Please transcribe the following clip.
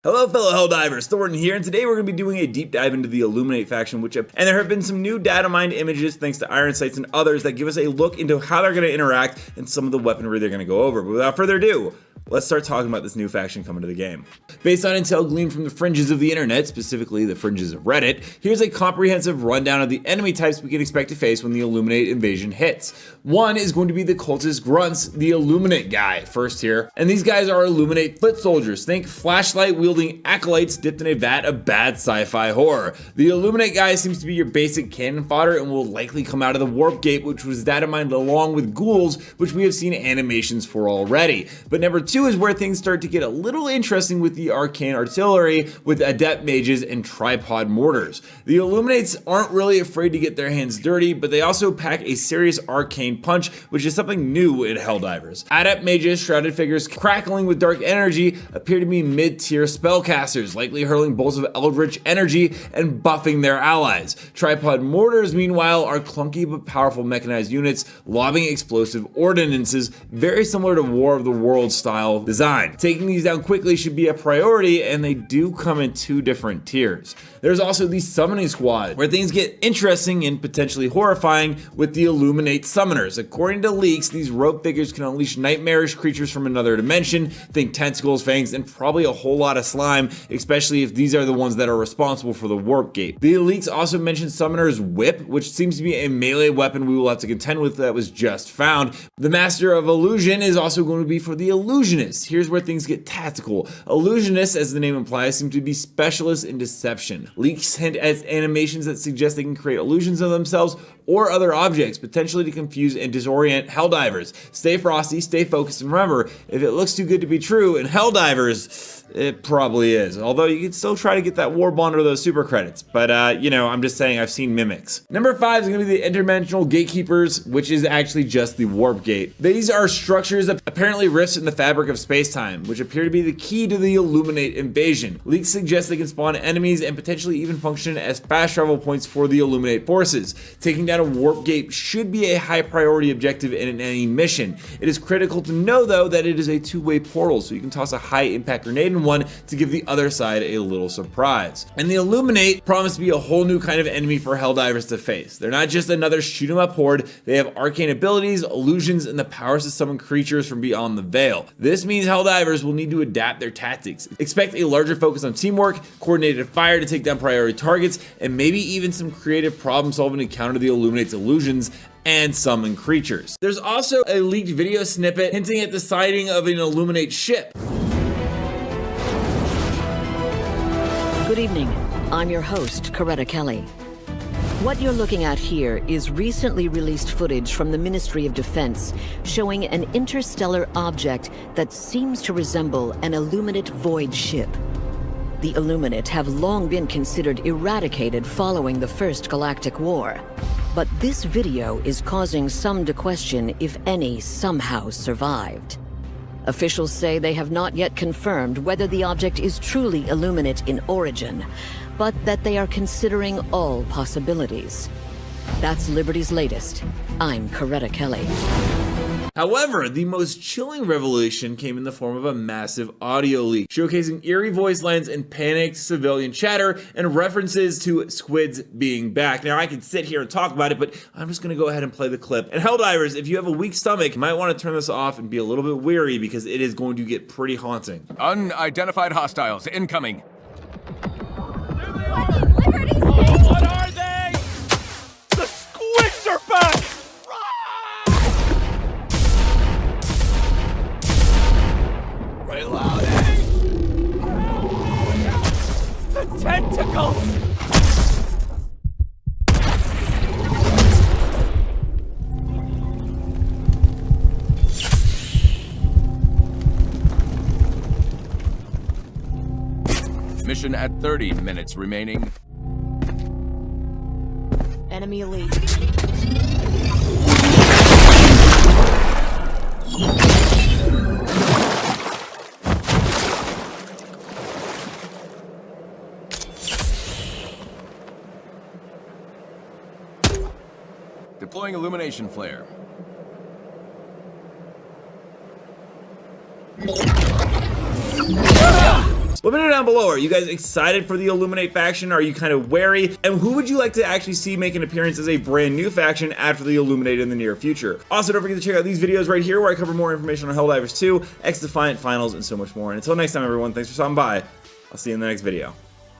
Hello fellow Helldivers, Thornton here, and today we're going to be doing a deep dive into the Illuminate faction, and there have been some new data mined images thanks to Iron Sights and others that give us a look into how they're going to interact and some of the weaponry they're going to go over. But without further ado, let's start talking about this new faction coming to the game. Based on intel gleaned from the fringes of the internet, specifically the fringes of Reddit, here's a comprehensive rundown of the enemy types we can expect to face when the Illuminate invasion hits. One is going to be the cultist grunts, the Illuminate guy, first here. And these guys are Illuminate foot soldiers. Think flashlight wielding acolytes dipped in a vat of bad sci-fi horror. The Illuminate guy seems to be your basic cannon fodder and will likely come out of the Warp Gate, which was data mined along with ghouls, which we have seen animations for already. But number two is where things start to get a little interesting with the arcane artillery with adept mages and tripod mortars. The Illuminates aren't really afraid to get their hands dirty, but they also pack a serious arcane punch, which is something new in Helldivers. Adept mages, shrouded figures crackling with dark energy appear to be mid-tier spellcasters, likely hurling bolts of eldritch energy and buffing their allies. Tripod mortars, meanwhile, are clunky but powerful mechanized units lobbing explosive ordinances, very similar to War of the Worlds style design. Taking these down quickly should be a priority, and they do come in two different tiers. There's also the summoning squad, where things get interesting and potentially horrifying with the Illuminate summoners. According to leaks, these rope figures can unleash nightmarish creatures from another dimension, think tentacles, fangs, and probably a whole lot of slime, especially if these are the ones that are responsible for the Warp Gate. The leaks also mention Summoner's Whip, which seems to be a melee weapon we will have to contend with that was just found. The Master of Illusion is also going to be for the Illusionists. Here's where things get tactical. Illusionists, as the name implies, seem to be specialists in deception. Leaks hint at animations that suggest they can create illusions of themselves or other objects, potentially to confuse and disorient Helldivers. Stay frosty, stay focused, and remember, if it looks too good to be true in Helldivers, it probably is. Although you can still try to get that war bond or those super credits. But, I'm just saying I've seen mimics. Number 5 is going to be the interdimensional gatekeepers, which is actually just the Warp Gate. These are structures that apparently rifts in the fabric of space-time, which appear to be the key to the Illuminate invasion. Leaks suggest they can spawn enemies and potentially even function as fast travel points for the Illuminate forces. Taking down a Warp Gate should be a high priority objective in any mission. It is critical to know, though, that it is a two-way portal, so you can toss a high impact grenade in one to give the other side a little surprise. And the Illuminate promise to be a whole new kind of enemy for Helldivers to face. They're not just another shoot 'em up horde, they have arcane abilities, illusions, and the powers to summon creatures from beyond the veil. This means Helldivers will need to adapt their tactics. Expect a larger focus on teamwork, coordinated fire to take down priority targets, and maybe even some creative problem solving to counter the Illuminate's illusions and summon creatures. There's also a leaked video snippet hinting at the sighting of an Illuminate ship. Good evening. I'm your host, Coretta Kelly. What you're looking at here is recently released footage from the Ministry of Defense showing an interstellar object that seems to resemble an Illuminate void ship. The Illuminate have long been considered eradicated following the First Galactic War. But this video is causing some to question if any somehow survived. Officials say they have not yet confirmed whether the object is truly Illuminate in origin, but that they are considering all possibilities. That's Liberty's latest. I'm Coretta Kelly. However, the most chilling revelation came in the form of a massive audio leak, showcasing eerie voice lines and panicked civilian chatter and references to squids being back. Now, I could sit here and talk about it, but I'm just going to go ahead and play the clip. And Helldivers, if you have a weak stomach, you might want to turn this off and be a little bit weary because it is going to get pretty haunting. Unidentified hostiles incoming. What are they? The squids are back! Reloading! The tentacles! Mission at 30 minutes remaining. Enemy elite. Deploying illumination flare. items. Let me know down below, are you guys excited for the Illuminate faction? Are you kind of wary? And who would you like to actually see make an appearance as a brand new faction after the Illuminate in the near future? Also, don't forget to check out these videos right here where I cover more information on Helldivers 2, X-Defiant Finals, and so much more. And until next time, everyone, thanks for stopping by. I'll see you in the next video.